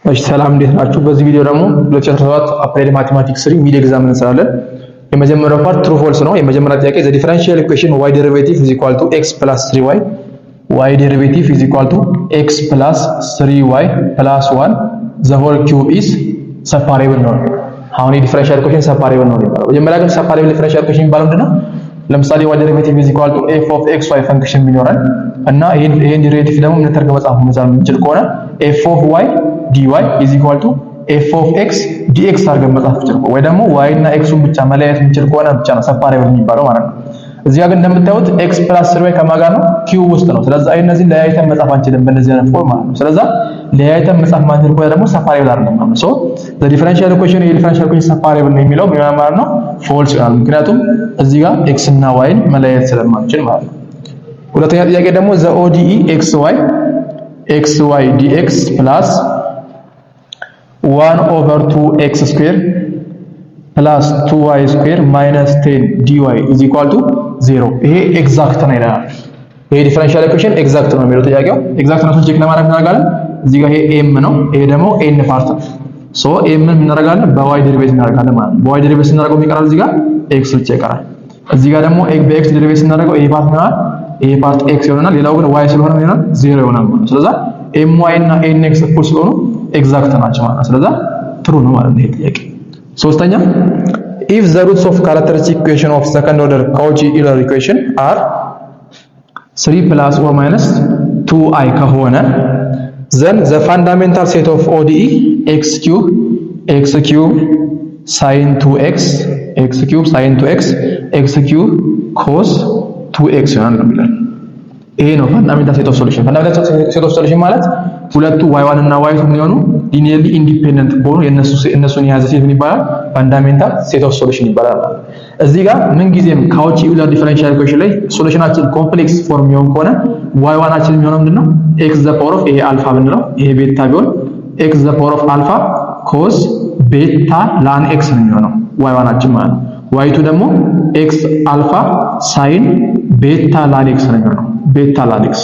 እሺ ሰላም እንዴት ናችሁ? በዚህ ቪዲዮ ደግሞ 2017 አፕላይድ ማቴማቲክስ 3 ሚድ ኤግዛም እንሰራለን። የመጀመሪያው ፓርት ትሩ ፎልስ ነው። የመጀመሪያው ጥያቄ ዘ ዲፈረንሺያል ኢኩዌሽን y derivative is equal to x plus 3y y derivative is equal to x plus 3y plus 1 the whole cube is separable ነው። አሁን የዲፈረንሺያል ኢኩዌሽን ሰፓሬብል ነው የሚባለው። መጀመሪያ ግን ሰፓሬብል ዲፈረንሺያል ኢኩዌሽን የሚባለው ምንድነው? ለምሳሌ y derivative is equal to f of xy ፈንክሽን ቢኖረን እና ይሄን ዴሪቬቲቭ ደግሞ ምን ተርገ መጻፍ መዛም እንችል ከሆነ f of y dy is equal to f of x dx አድርገን መጻፍ እንችል ወይ ደግሞ y እና x ን ብቻ መለያየት እንችል ከሆነ ብቻ ነው ሰፓሬብል የሚባለው ማለት ነው። እዚህ ጋር ግን እንደምታዩት x plus 3y ከማጋ ነው ኪዩብ ውስጥ ነው። ስለዚህ እነዚህን ለያይተን መጻፍ አንችልም በእነዚህ አይነት ፎርም ማለት ነው። ስለዚህ ለያይተን መጻፍ ማንችል ከሆነ ደግሞ ሰፓሬብል አይደለም ማለት ነው። ሶ the differential equation የዲፈረንሺያል ኢኩዌሽን ሰፓሬብል ነው የሚለው ምን ማለት ነው? ፎልስ ይሆናል። ምክንያቱም እዚህ ጋር x እና y ን መለያየት ስለማንችል ማለት ነው። ሁለተኛ ጥያቄ ደግሞ the ODE xy dx plus 1 over 2x square plus 2y square minus 10 dy is equal to 0 ይሄ ኤግዛክት ነው ይላል። ይሄ ዲፈረንሺያል ኢኩዌሽን ኤግዛክት ነው የሚለው ጥያቄው። ኤግዛክት ነው ቼክ ለማድረግ እናደርጋለን። እዚህ ጋር ይሄ m ነው፣ ይሄ ደግሞ n ፓርት ነው። ሶ m ምን እናደርጋለን? በy ዴሪቬቲቭ እናደርጋለን ማለት ነው። በy ዴሪቬቲቭ ስናደርገው የሚቀራል እዚህ ጋር x ብቻ ይቀራል። እዚህ ጋር ደግሞ በx ዴሪቬቲቭ ስናደርገው ይሄ ፓርት ነው፣ ይሄ ፓርት x ይሆናል። ሌላው ግን y ስለሆነ ይሆናል 0 ይሆናል ማለት ነው። ስለዚህ my እና nx እኩል ስለሆኑ ኤግዛክት ናቸው ማለት ነው። ስለዚህ ትሩ ነው ማለት ነው ይሄ ጥያቄ። ሶስተኛ if the roots of characteristic equation of second order Cauchy-Euler equation are 3 plus or minus 2i ከሆነ then the fundamental set of ODE x cube sin 2x x cube sin 2x x cube cos 2x ይሆናል የሚለው ይሄ ነው ፋንዳሜንታል ሴት ኦፍ ሶሉሽን። ፋንዳሜንታል ሴት ኦፍ ሶሉሽን ማለት ሁለቱ y1 እና y2 ምን ይሆኑ ሊኒየርሊ ኢንዲፔንደንት ከሆኑ እነሱን የያዘ ሴት ምን ይባላል? ፋንዳሜንታል ሴት ኦፍ ሶሉሽን ይባላል። እዚህ ጋር ምን ጊዜም ካውቺ-ዩለር ዲፈረንሺያል ኢኩዌሽን ላይ ሶሉሽናችን ኮምፕሌክስ ፎርም ይሆን ከሆነ y1 አችን የሚሆነው ምንድነው? x the power of ይሄ አልፋ ብንለው ይሄ ቤታ ቢሆን x the power of አልፋ cos ቤታ ln x ነው የሚሆነው y1 አችን ማለት ነው። y2 ደግሞ x አልፋ sin ቤታ ln x ነው የሚሆነው ቤታ ln x።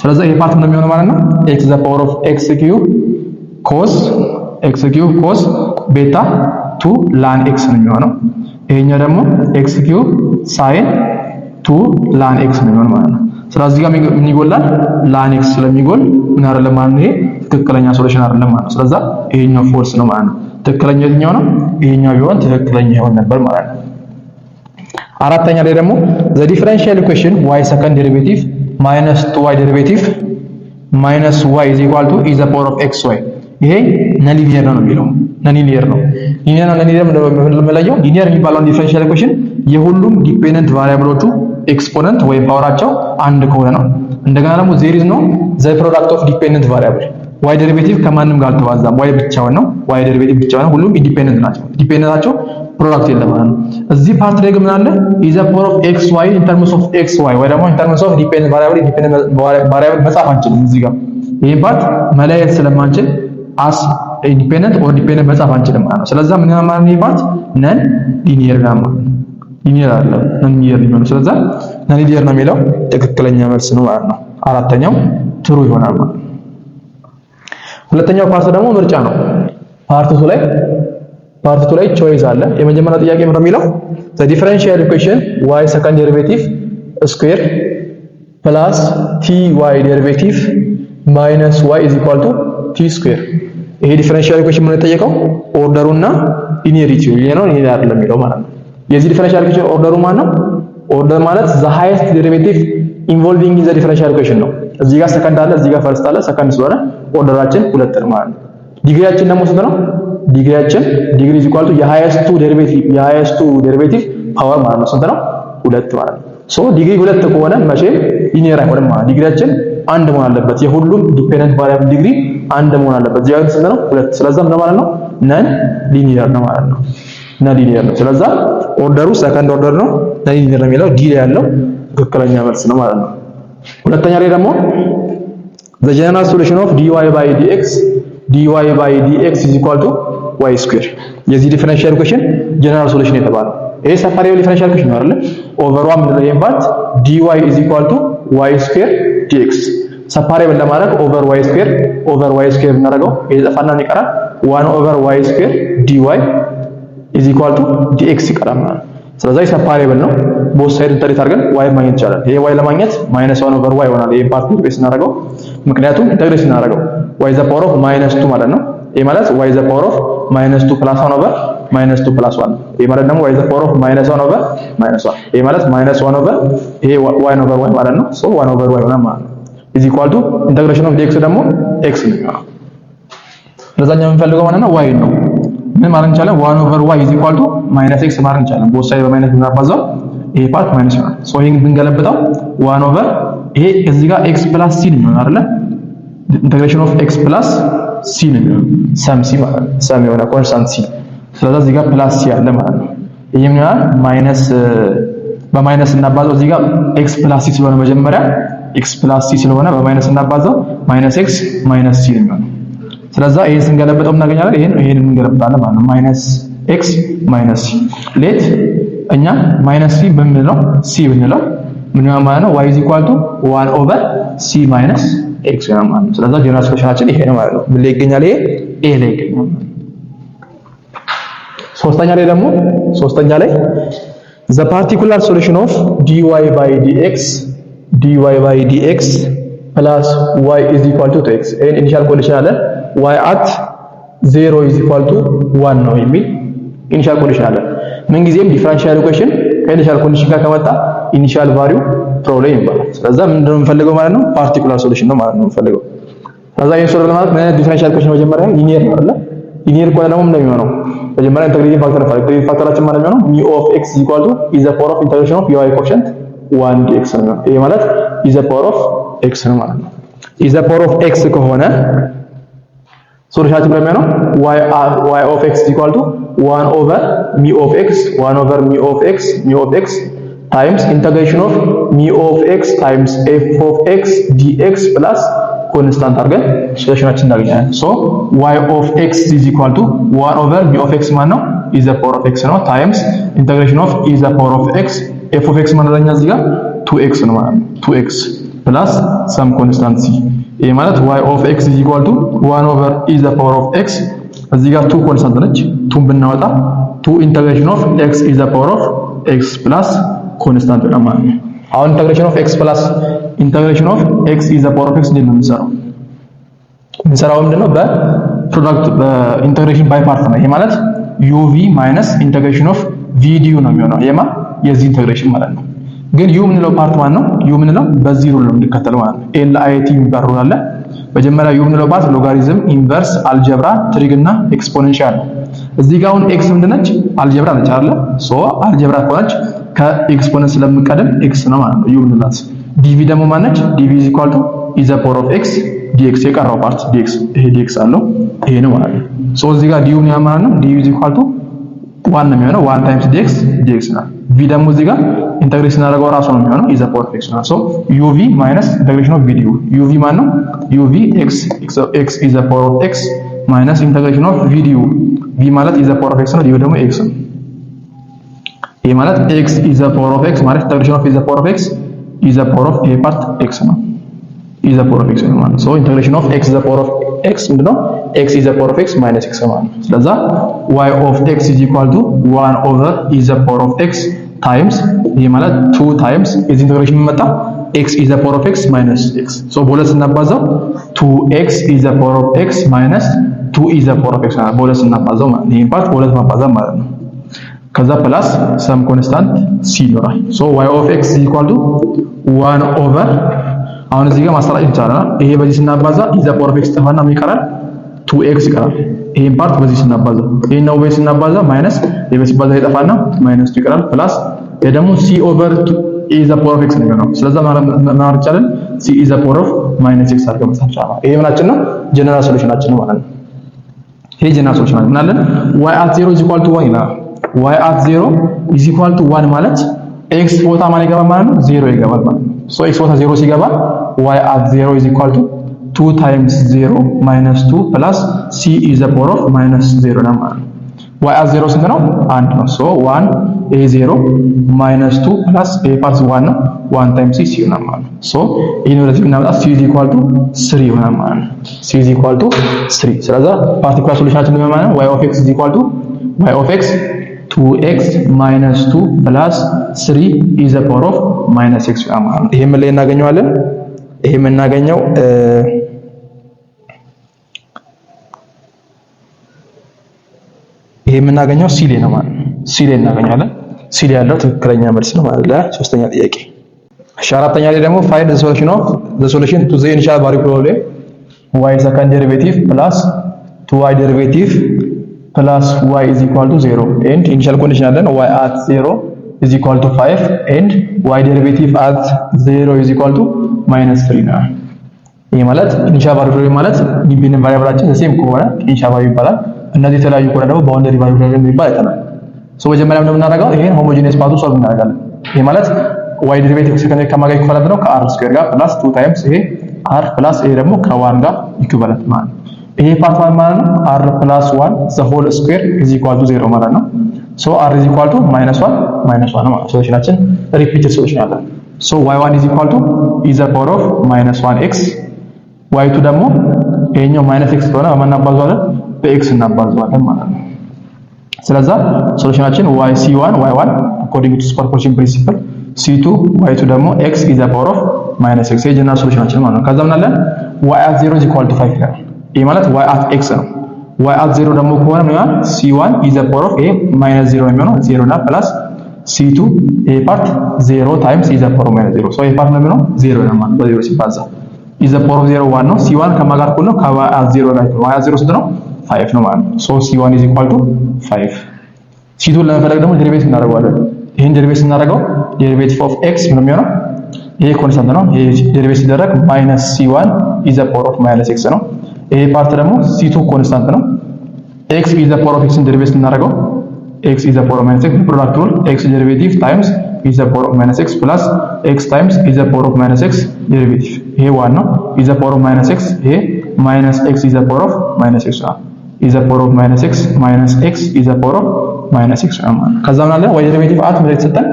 ስለዚህ ይሄ ፓርት ነው የሚሆነው ማለት ነው x the power of x cube cos ቤታ 2 ln x ነው የሚሆነው። ይሄኛው ደግሞ x cube sin 2 ln x ነው የሚሆነው ማለት ነው። ስለዚህ ጋር ምን ይጎላል? ln x ስለሚጎል ምን አይደለም ማለት ነው፣ ይሄ ትክክለኛ ሶሉሽን አይደለም ማለት ነው። ስለዚህ ይሄኛው ፎልስ ነው ማለት ነው። ትክክለኛ የትኛው ነው? ይሄኛው ቢሆን ትክክለኛ ይሆን ነበር ማለት ነው። አራተኛ ላይ ደግሞ the differential equation y second derivative minus 2y derivative minus y is equal to e the power of xy ይሄ ነን ሊኒየር ነው የሚለው ነን ሊኒየር ነው። ሊኒየር ነው ሊኒየር ነው መለየው። ሊኒየር የሚባለው ዲፈረንሺያል ኢኩዌሽን የሁሉም ዲፔንደንት ቫሪያብሎቹ ኤክስፖነንት ወይም ፓወራቸው አንድ ከሆነ ነው። እንደገና ደግሞ ዜር ኢዝ ኖ ዘ ፕሮዳክት ኦፍ ዲፔንደንት ቫሪያብል y ዴሪቬቲቭ ከማንም ጋር አልተባዛም። y ብቻውን ነው፣ y ዴሪቬቲቭ ብቻውን ነው። ሁሉም ኢንዲፔንደንት ናቸው። ዲፔንደንታቸው ፕሮዳክት የለም ማለት ነው። እዚህ ፓርት ላይ ምን አለ? is the power of xy in terms of xy ወይ ደግሞ in terms of dependent variable independent variable መጻፍ አንችልም። እዚህ ጋር ይሄን ፓርት መለየት ስለማንችል as independent or dependent መጻፍ አንችልም ማለት ነው። ስለዚህ ምን ማለት ነው? ይሄ ፓርት ነን ሊኒየር ነው ማለት ነው። ሊኒየር አይደለም ነን ሊኒየር ነው። ስለዚህ ነን ሊኒየር ነው የሚለው ትክክለኛ መልስ ነው ማለት ነው። አራተኛው ትሩ ይሆናል ማለት ነው። ሁለተኛው ፓርት ደግሞ ምርጫ ነው። ፓርት 2 ላይ ቾይስ አለ። የመጀመሪያው ጥያቄ ምንድነው የሚለው? the differential equation y second derivative square plus ty derivative minus y is equal to t square ይሄ ዲፈረንሺያል ኢኩዌሽን ምን ተጠየቀው? ኦርደሩና ሊኒየሪቲው ነው ሊኒየር አይደለም የሚለው ማለት ነው። የዚህ ዲፈረንሺያል ኢኩዌሽን ኦርደሩ ማለት ነው። ኦርደር ማለት the highest derivative involving in the differential equation ነው። እዚህ ጋር ሰከንድ አለ፣ እዚህ ጋር ፈርስት አለ። ሰከንድ ስለሆነ ኦርደራችን ሁለት ነው ማለት ነው። ዲግሪያችን ደግሞ ስንት ነው? ዲግሪያችን ዲግሪ is equal to የሃይስቱ ዴሪቬቲቭ ፓወር ማለት ነው። ስንት ነው? ሁለት ማለት ነው። ሶ ዲግሪ ሁለት ከሆነ መቼም ሊኒየር አይሆንም ማለት ዲግሪያችን አንድ መሆን አለበት። የሁሉም ዲፔንደንት ቫሪያብል ዲግሪ አንድ መሆን አለበት። እዚህ ጋር ስንት ነው? ሁለት። ስለዚህ ምን ማለት ነው? ነን ሊኒየር ነው ማለት ነው። ነን ሊኒየር ነው። ስለዚህ ኦርደሩ ሰከንድ ኦርደር ነው። ነን ሊኒየር ነው የሚለው ዲ ላይ ያለው ትክክለኛ መልስ ነው ማለት ነው። ሁለተኛ ላይ ደግሞ the general solution of dy by dx is equal to y square የዚህ ዲፈረንሺያል ኢኩዌሽን ጀነራል ሶሉሽን የተባለው ይሄ ሰፓሬብል ዲፈረንሺያል ኢኩዌሽን ነው አይደል? ኦቨር 1 ምን ላይ ፓርት dy is equal to y square dx ሰፓሬብል ለማድረግ ኦቨር y ስኩዌር እናደርገው ይጠፋና ይቀራል 1 ኦቨር y ስኩዌር dy is equal to dx ይቀራል ማለት ነው። ስለዚህ ሰፓሬብል ነው ቦት ሳይድ ኢንተግሬት አድርገን y ማግኘት ይቻላል። ይሄ y ለማግኘት -1 ኦቨር y ይሆናል። ይሄ ፓርት ኢንተግሬት እናደርገው ምክንያቱም ኢንተግሬት እናደርገው y ዘ ፓወር ኦፍ -2 ማለት ነው። ይሄ ማለት y ዘ ፓወር ኦፍ -2 + 1 ኦቨር -2 + 1 ይሄ ማለት ደግሞ y ዘ ፓወር ኦፍ -1 ኦቨር -1 ይሄ ማለት -1 ኦቨር ይሄ y ኦቨር y ማለት ነው። ሶ 1 ኦቨር y ይሆናል ማለት ነው። is equal to ኢንተግሬሽን ኦፍ dx ደግሞ x ነው። ለዛኛው የምንፈልገው ማለት ነው y ነው። ምን ማለት እንችላለን 1 ኦቨር y is equal to -x ማለት እንችላለን። ቦት ሳይድ በማይነስ እናባዛው ይሄ ፓርት ማይነስ ይሆናል። ሶ ይሄን ብንገለብጠው 1 ኦቨር ይሄ እዚህ ጋር x + c ነው አይደል? ኢንተግሬሽን ኦፍ x + c ነው ሰም c ማለት ነው። ሰም የሆነ ኮንስታንት c ስለዚህ እዚህ ጋር ፕላስ c አለ ማለት ነው። ይሄም ይሆናል ማይነስ በማይነስ እናባዛው እዚህ ጋር x + c ስለሆነ መጀመሪያ x + c ስለሆነ በማይነስ እናባዛው -x -c ነው የሚሆነው። ስለዚህ ይሄን ስንገለብጠው እናገኛለን ይሄን እንገለብጣለን ማለት ነው። -x -c ሌት እኛ -c ብንለው c ብንለው ምን ይሆናል ማለት ነው y is equal to 1 over c minus x ይሆናል ማለት ነው። ስለዚህ ጀነራል ሶሉሽናችን ይሄ ነው ማለት ነው። ምን ላይ ይገኛል? ይሄ a ላይ ይገኛል። ሶስተኛ ላይ the particular solution of dy by dx plus y is equal to x ይሄን ኢኒሻል ኮንዲሽን አለ y at 0 is equal to 1 ነው የሚል ኢኒሻል ኮንዲሽን አለ። ምን ጊዜም ዲፈረንሻል ኢኩዌሽን ከኢኒሻል ኮንዲሽን ጋር ከመጣ ኢኒሻል ቫልዩ ፕሮብሌም ይባላል። ስለዚህ ምንድነው የምንፈልገው ማለት ነው ፓርቲኩላር ሶሉሽን ነው ማለት ነው የምንፈልገው። ስለዚህ ይሄን ሶልቭ ለማድረግ ምን አይነት ዲፈረንሻል ኢኩዌሽን መጀመሪያ ሊኒየር ነው አይደል? ሊኒየር ከሆነ ደግሞ ምንድነው የሚሆነው መጀመሪያ ኢንተግሬቲንግ ፋክተራችን ማለት ነው mu of x is equal to is the power of integration of y quotient 1 dx ነው። ይሄ ማለት is the power of x ነው ማለት ነው። is the power of x ከሆነ ሶሉሽናችን ደግሞ y of x is equal to 1 over mu of x times integration of mu of x times f of x dx plus ኮንስታንት አድርገን ሶሉሽናችን እናገኛለን። ሶ y of x is equal to 1 over mu of x ማለት ነው is the power of x ነው times integration of is the power of x f of x ማለት ነው እዚህ ጋር 2x ነው ማለት ነው 2x plus some constant c ይሄ ማለት y of x is equal to 1 over is the power of x እዚህ ጋር 2 ኮንስታንት ነች 2 ብናወጣ 2 integration of x is the power of x plus ኮንስታንት ነው ማለት ነው። አሁን integration of x plus integration of x is the power of x እንዴት ነው የምንሰራው ምንድነው በፕሮዳክት በኢንተግሬሽን ባይ ፓርት ነው። ይሄ ማለት uv minus integration of vdu ነው የሚሆነው ይሄማ የዚህ ኢንተግሬሽን ማለት ነው። ግን u ምንለው ፓርት ማለት ነው u ምንለው በዚህ ሩል ነው እንድከተለው ማለት ነው። lit የሚባል ሩል አለ። መጀመሪያ u ምንለው ፓርት ሎጋሪዝም፣ ኢንቨርስ፣ አልጀብራ፣ ትሪግ እና ኤክስፖኔንሻል ነው። እዚህ ጋር አሁን x ምንድነች አልጀብራ ነች አይደል? ሶ አልጀብራ ከሆነች ከኤክስፖነንት ስለምቀደም x ነው ማለት ነው u ምንላት። dv ደግሞ ማነች dv is equal to is the power of x dx የቀረው ፓርት dx ይሄ dx አለው ይሄ ነው ማለት ነው። ሶ እዚህ ጋር du ምን ማለት ነው du is equal to 1 ነው የሚሆነው 1 times dx ነው። v ደግሞ እዚህ ጋር ኢንተግሬሽን አደረገው ራሱ ነው የሚሆነው is the power of x ነው። ሶ uv minus integration of vdu uv ማለት ነው uv x is the power of x minus integration of vdu v ማለት is the power of x ነው du ደግሞ x ነው። ይሄ ማለት x is the power of x ማለት integration of is the power of x is the power of a part x ነው is the power of x ነው ማለት ሶ integration of x is the power of x ምንድነው x is the power of x minus x ነው ማለት ስለዚህ y of x is equal to 1 over is the power of x times ይሄ ማለት 2 times is integration መጣ x is the power of x minus x ሶ በሁለት ስናባዛው 2x is the power of x minus 2 is the power of x በሁለት ስናባዛው ማለት ይሄን ፓርት በሁለት ማባዛት ማለት ነው። ከዛ ፕላስ some constant c ይኖራል። ሶ y of x is equal to 1 over አሁን እዚህ ጋር ማስተራጭ ይቻላል። ይሄ በዚህ ስናባዛ is the power of x ተፋና ምን ይቀራል 2x ይቀራል። ይሄን ፓርት በዚህ ስናባዛ ይሄን ነው በዚህ ስናባዛ ማይነስ በዚህ ሲባዛ ይጠፋና ማይነስ ይቀራል ፕላስ ይሄ ደግሞ c over 2 is the power of x ነው የሚሆነው። ስለዚህ ማለት ይቻላል c is the power of minus x አድርገን መጻፍ ይቻላል። ይሄ ምናችን ነው ጀነራል ሶሉሽናችን ነው ማለት ነው። ይሄ ጀነራል ሶሉሽን ነው ምናለን y at 0 is equal to 1 ይላል። y at 0 is equal to 1 ማለት x ቦታ ማን ይገባል ማለት ነው 0 ይገባል ማለት ነው። ሶ x ቦታ 0 ሲገባ y at 0 is equal to 2 times 0 minus 2 plus c is the power of minus 0 ነው ማለት ነው። y at 0 ስንት ነው 1 ነው። ሶ 1 a 0 minus 2 plus a part 1 ነው 1 times c ይሆናል ማለት ነው። ሶ ይሄን ወደዚህ ብናመጣ c is equal to 3 ይሆናል ማለት ነው። c is equal to 3 ስለዚህ ፓርቲኩላር ሶሉሽናችን ነው ማለት ነው y of x is equal to y of x 2x minus 2 plus 3 is the power of minus x ይሆናል ማለት ነው። ይሄ ምን ላይ እናገኘዋለን? ይሄ የምናገኘው ይሄ የምናገኘው ሲ ላይ ነው ማለት ነው። ሲ ላይ እናገኛለን። ሲ ላይ ያለው ትክክለኛ መልስ ነው ማለት ለሶስተኛ ጥያቄ። እሺ አራተኛ ላይ ደግሞ find the solution to the initial variable problem y second derivative plus 2y derivative plus y is equal to 0 and initial condition አለን y at 0 is equal to 5 and y derivative at 0 is equal to -3 ነው። ይሄ ማለት ኢኒሻል ቫሪብል ማለት ዲፔንደንት ቫሪብላችን ሴም ከሆነ ኢኒሻል ቫሪብል ይባላል። እነዚህ የተለያዩ ከሆነ ደግሞ ባውንደሪ ቫሪብል የሚባል አይተናል። ሶ መጀመሪያ ምን የምናደርገው ይሄን ሆሞጂኒየስ ፓርቱ ሶልቭ እናደርጋለን። ይሄ ማለት y ዴሪቬቲቭ ሰከንድ ከማጋይ ኢኩቫለንት ነው ከr ስኩዌር ጋር ፕላስ 2 ታይምስ ይሄ r ፕላስ ይሄ ደግሞ ከ1 ጋር ኢኩቫለንት ማለት ነው። ይሄ ፓርት 1 ማለት ነው r + 1 ዘ ሆል ስኩዌር is equal to 0 ማለት ነው። ሶ r is equal to -1 ነው ማለት ነው። ሶሉሽናችን ሪፒትድ ሶሉሽን አለ። ሶ y1 is equal to e the power of -1x y2 ደግሞ ይሄኛው -x ከሆነ በማናባዛለን በx እናባዛለን ማለት ነው። ስለዚህ ሶሉሽናችን yc1 y1 according to superposition principle c2 y2 ደግሞ x is the power of -x የጀነራል ሶሉሽናችን ማለት ነው። ከዛ ምን አለ y at 0 is equal to 5 ይላል። ይሄ ማለት y at x ነው። y at 0 ደግሞ ከሆነ ምን ይሆናል c1 is the power of a -0 ነው የሚሆነው 0 እና ፕላስ c2 a part 0 times is the power of -0 so a part ነው የሚሆነው 0 ነው ማለት በ0 ሲባዛ is the power of 0 1 ነው c1 ከማጋር እኩል ነው ከy at 0 ላይ y at 0 ስንት ነው 5 ነው ማለት ነው። so c1 is equal to 5 c2 ለመፈለግ ደግሞ ዴሪቬቲቭ እናደርጋለን። ይሄን ዴሪቬቲቭ ስናደርገው ዴሪቬቲቭ ኦፍ x ምን የሚሆነው ይሄ ኮንስታንት ነው። ይሄ ዴሪቬቲቭ ሲደረግ -c1 is the power of -x ነው። ይሄ ፓርት ደግሞ c2 ኮንስታንት ነው። x is the power of x ዴሪቬቲቭ ስናደርገው x is the power of -x ፕሮዳክት ሩል x ዴሪቬቲቭ ታይምስ is the power of -x plus x times is the power of -x ዴሪቬቲቭ ይሄ 1 ነው is the power of -x ይሄ -x is the power of -x ነው is the power of -x minus x is the power of -x ነው። ከዛ ምን አለ y ዴሪቬቲቭ at ምን ተሰጠን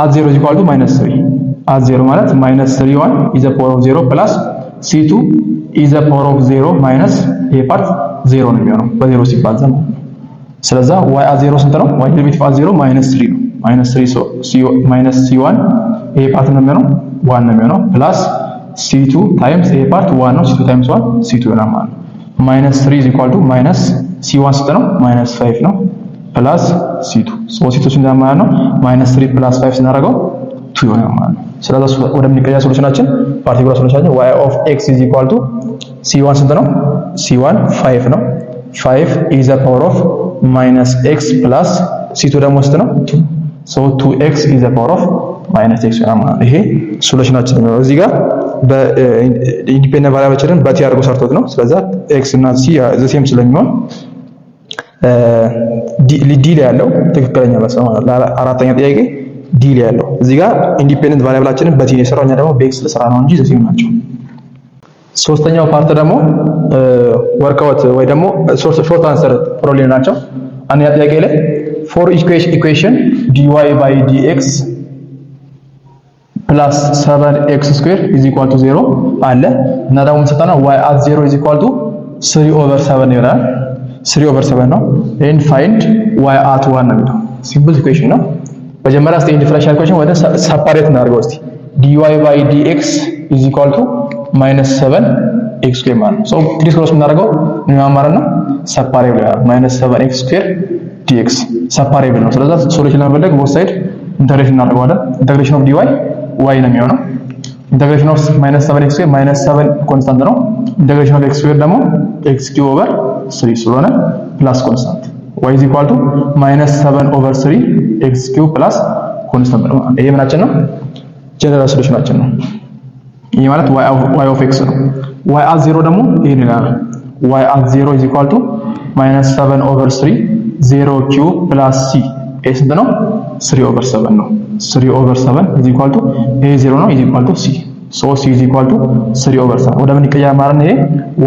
at 0 is equal to -3 at 0 ማለት -3 1 is the power of 0 plus c2 is the power of 0 minus ይሄ ፓርት 0 ነው የሚሆነው በ0 ሲባዛ ነው። ስለዚህ y at 0 ስንት ነው y ዴሪቬቲቭ at 0 -3 ነው -3 so c1 ይሄ ፓርት ነው የሚሆነው 1 ነው የሚሆነው ፕላስ c2 ታይምስ ይሄ ፓርት 1 ነው c2 ታይምስ 1 c2 ነው ማለት ነው። -3 is equal to minus c1 ስንት ነው -5 ነው ፕላስ c2 so c2 ስንት ነው ማለት ነው -3 ፕላስ 5 ስናደርገው 2 ይሆናል ማለት ነው። ስለዚህ ወደምንቀያ ሶሉሽናችን ፓርቲኩላር ሶሉሽናችን y of x is equal to c1 ስንት ነው c1 5 ነው 5 is the power of -x plus c2 ደግሞ ስንት ነው 2 so 2x is the power of -x ይሆናል ማለት ነው። ይሄ ሶሉሽናችን ነው። እዚህ ጋር በኢንዲፔንደንት ቫሪያብሎችን በቲ አድርጎ ሰርቶት ነው። ስለዚህ x እና c ዘ ሴም ስለሚሆን ዲ ላይ ያለው ትክክለኛ መልስ ነው ማለት ነው። አራተኛ ጥያቄ ዲ ላይ ያለው እዚህ ጋር ኢንዲፔንደንት ቫሪያብላችንን በቲ ነው የሰራው እኛ ደግሞ በኤክስ ለሰራ ነው እንጂ ዘ ሴም ናቸው። ሶስተኛው ፓርት ደግሞ ወርክአውት ወይ ደግሞ ሾርት አንሰር ፕሮብሌም ናቸው። አንደኛ ጥያቄ ላይ ፎር ኢኩዌሽን dy by dx plus 7x square is equal to 0 አለ እና ደግሞ ሰጣና y at 0 is equal to 3/7 ይሆናል 3/7 ነው and find y at 1 ነው የሚለው ሲምፕል ኢኩዌሽን ነው። መጀመሪያ እስቲ ዲፈረንሻል ኢኩዌሽን ወደ ሰፓሬት እናድርገው እስቲ dy by dx is equal to -7x square ማለት ነው። ሶ ክሪስ ክሮስ እናደርገው ምን ማለት ነው ሰፓሬብል -7x square dx ሰፓሬብል ነው። ስለዚህ ሶሉሽን ለመፈለግ ቦት ሳይድ ኢንተግሬሽን እናደርገዋለን። ኢንተግሬሽን ኦፍ dy y ነው የሚሆነው ኢንተግሬሽን ኦፍ -7x square -7 ኮንስታንት ነው። ኢንተግሬሽን ኦፍ x square ደግሞ x cube over 3 ስለሆነ ፕላስ ኮንስታንት y is equal to -7 over 3 x cube plus ኮንስታንት ነው። ይሄ ምናችን ነው ጀነራል ሶሉሽናችን ነው። ይሄ ማለት y of x ነው። y at 0 ደግሞ ይሄን ይላል y at 0 is equal to -7 over 3 0 cube plus c ይሄ ስንት ነው 3/7 ነው 3/7 is equal to ይሄ 0 ነው is equal to c so c is equal to 3/7 ወደ ምን ይቀየራል ማለት ነው። ይሄ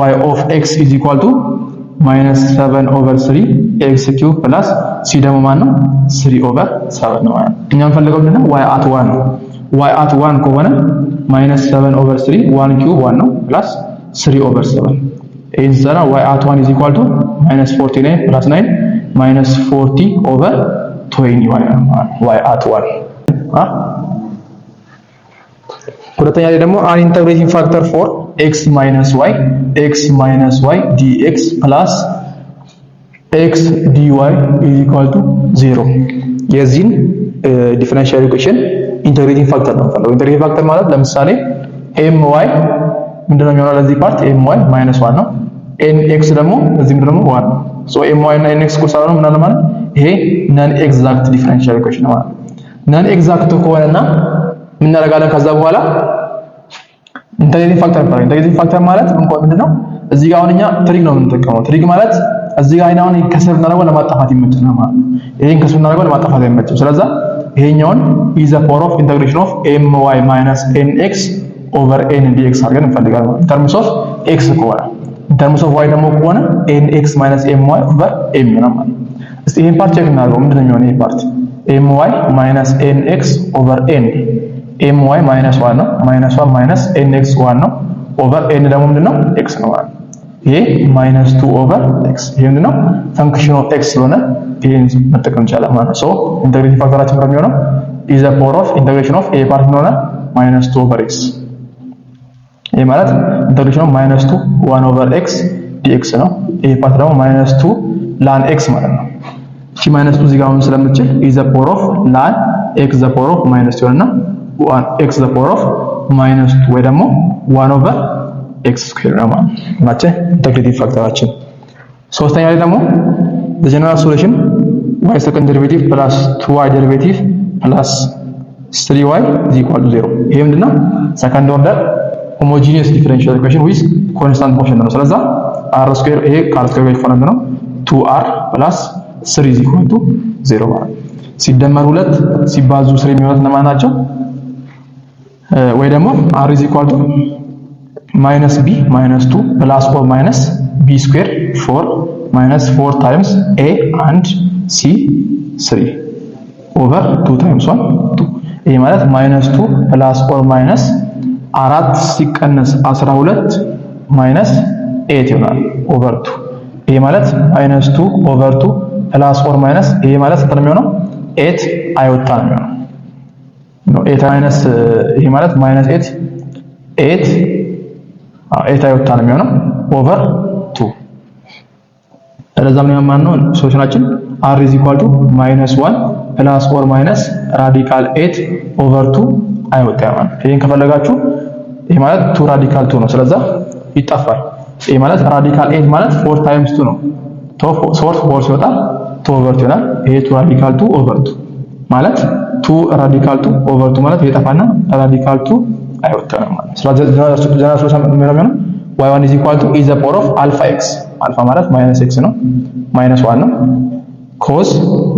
y of x is equal to -7/3 x cube ፕላስ c ደግሞ ማን ነው 3/7 ነው ማለት እኛ የምንፈልገው ምንድነው y at 1 ነው y at 1 ከሆነ -7/3 1 cube 1 ነው ፕላስ 3/7 ይሄን ዘራ y at 1 is equal to -49 plus 9 -40/20 y at 1 ሁለተኛ ላይ ደግሞ an integrating factor for x minus y dx plus x dy is equal to 0 የዚህን ዲፈረንሻል ኢኩዌሽን ኢንተግሬቲንግ ፋክተር ነው ማለት ኢንተግሬቲንግ ፋክተር ማለት ለምሳሌ my ምንድነው የሚሆነው ለዚህ ፓርት my -1 ነው nx ደግሞ እዚህ ምንድነው 1 ነው ሶ my እና nx ኮሳራ ነው ምናለ ማለት ይሄ ነን ኤግዛክት ዲፈረንሻል ኢኩዌሽን ነው ማለት ነን ኤግዛክት ከሆነና ምን እናደርጋለን ከዛ በኋላ ኢንተግሬቲንግ ፋክተር ማለት ኢንተግሬቲንግ ፋክተር ማለት ምንድነው እዚህ ጋር አሁን እኛ ትሪግ ነው የምንጠቀመው ትሪግ ማለት እዚህ ጋር አይናውን ከሰር እናደርገው ለማጣፋት ይመችናል ማለት ይሄን ከሰር እናደርገው ለማጣፋት አይመችም ስለዚህ ይሄኛውን is the power of integration of my minus nx over n dx አድርገን እንፈልጋለን in terms of x ከሆነ in terms of y ደግሞ ከሆነ nx minus my over m ነው ማለት እስቲ ይሄን ፓርት ቼክ እናድርገው ምንድነው የሚሆነው ይሄ ፓርት my minus nx over n my minus 1 ነው minus 1 minus nx 1 ነው over n ደግሞ ምንድነው x ነው ማለት ይሄ -2 over x ይሄ ምንድነው ፈንክሽን ኦፍ x ስለሆነ ይሄን መጠቀም ይቻላል ማለት ነው ሶ ኢንተግሬቲንግ ፋክተራችን የሚሆነው is the power of integration of a part ነው -2 over x ይሄ ማለት ኢንተግሬሽን ኦፍ -2 1 over x dx ነው ይሄ ፓርት ደግሞ -2 ln x ማለት ነው እሺ -2 እዚህ ጋር አሁን ስለምትችል is the power of ln x the power of -2 እና 1 x the power of -2 ወይ ደግሞ 1 over x square ነው ማለት ናቸው ኢንተግሬቲንግ ፋክተራችን ሶስተኛ ላይ ደግሞ the general solution y second derivative plus 2y derivative plus 3y is equal to 0 ይሄ ምንድነው second order homogeneous differential equation with constant motion ነው ስለዚህ r square ይሄ r square ይፈረም ነው 2r plus 3 is equal to 0 ማለት ሲደመር 2 ሲባዙ 3 የሚሆኑት ለማን ናቸው ወይ ደግሞ r is equal to minus b minus 2 plus or minus b square 4 minus 4 times a and c 3 over 2 times 1 2 ይሄ ማለት minus 2 plus or minus 4 ሲቀነስ 12 minus 8 ይሆናል over 2 ይሄ ማለት minus 2 over 2 plus or minus ይሄ ማለት ስንት ነው የሚሆነው 8 አይወጣ ነው ነው 8 minus ይሄ ማለት minus 8 አይወጣ ነው የሚሆነው over 2 ስለዚህ ምን ያማን ነው ሶሉሽናችን r is equal to -1 plus or minus radical 8 over 2 አይወጣ ማለት ይሄን ከፈለጋችሁ ይሄ ማለት 2 radical 2 ነው ስለዚህ ይጣፋል ይሄ ማለት radical 8 ማለት 4 times 2 ነው 4 ሲወጣ 2 over 2 ይሆናል ይሄ 2 radical 2 over 2 ማለት 2 radical 2 over 2 ማለት ይጣፋና radical 2 አይወጣም ማለት ስለዚህ ጀነራል ሶሉሽን የሚሆነው y1 is equal to is the power of alpha x alpha ማለት -x ነው -1 ነው cos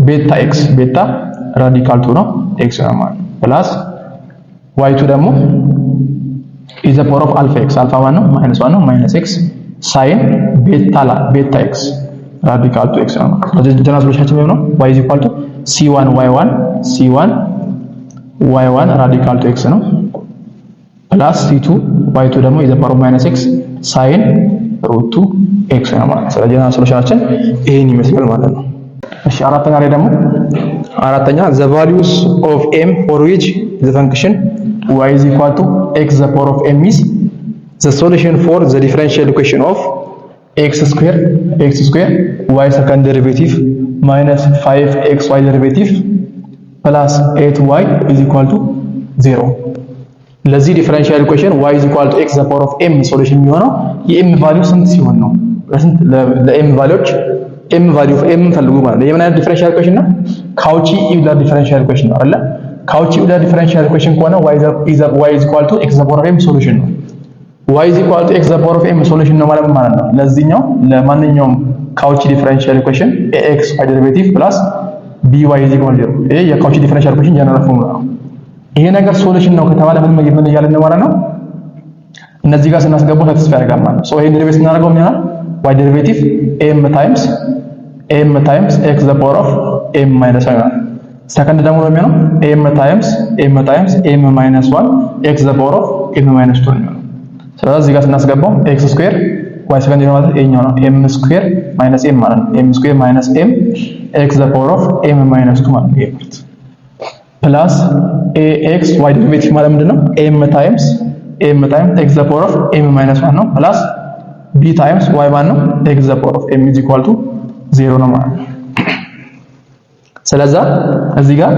beta x beta radical 2 ነው x ነው ማለት plus y2 ደግሞ is the power of alpha x alpha 1 ነው -1 ነው -x sin beta x radical 2 x ነው ስለዚህ ጀነራል ሶሉሽናችን የሚሆነው y is equal to c1 y1 radical 2 x ነው plus c2 y2 ደግሞ is the power of -x sin √2 x ነው ማለት ነው ስለዚህ ጀነራል ሶሉሽናችን ይሄን ይመስላል ማለት ነው እሺ አራተኛ ላይ ደግሞ the values of m for which the function y is equal to x the power of m is the solution for the differential equation of x square y second derivative minus 5xy derivative plus 8y is equal to 0 ለዚህ ዲፈረንሻል ኢኩዌሽን y is equal to x the power of m ሶሉሽን የሚሆነው የm ቫልዩ ስንት ሲሆን ነው ለm ቫልዩዎች m ቫልዩ of m ፈልጉ ማለት ነው የምን አይነት ዲፈረንሻል ኢኩዌሽን ነው ካውቺ ዩለር ዲፈረንሻል ኢኩዌሽን ነው አይደል ካውቺ ዩለር ዲፈረንሻል ኢኩዌሽን ከሆነ y is equal to x the power of m ሶሉሽን ነው y is equal to x the power of m ሶሉሽን ነው ማለት ነው ለዚህኛው ለማንኛውም ካውቺ ዲፈረንሻል ኢኩዌሽን ax y derivative plus by is equal to 0 ይሄ የካውቺ ዲፈረንሻል ኢኩዌሽን ጀነራል ፎርሙላ ነው ይሄ ነገር ሶሉሽን ነው ከተባለ ምን እያልን ነው ማለት ነው እነዚህ ጋር ስናስገባው ሳቲስፋይ ያደርጋል ማለት ነው ሶ ይሄን ዴሪቬት ስናደርገው ምን ይሆናል y derivative m times x to the power of m minus 1 ይሆናል። ሰከንድ ደግሞ የሚሆነው m times m minus 1 x to the power of m minus 2 ነው። ስለዚህ እዚህ ጋር ስናስገባው x ስኩዌር y ሰከንድ ነው ማለት ይሄኛው ነው m ስኩዌር ማይነስ m ማለት ነው። m ስኩዌር ማይነስ m x to the power of m minus 2 ማለት ነው። ፕላስ ax y derivative ማለት ምንድነው? m times x to the power of m minus 1 ነው። ፕላስ b times y ማለት ነው x to the power of m is equal to 0 ነው ማለት ነው። ስለዚህ እዚህ ጋር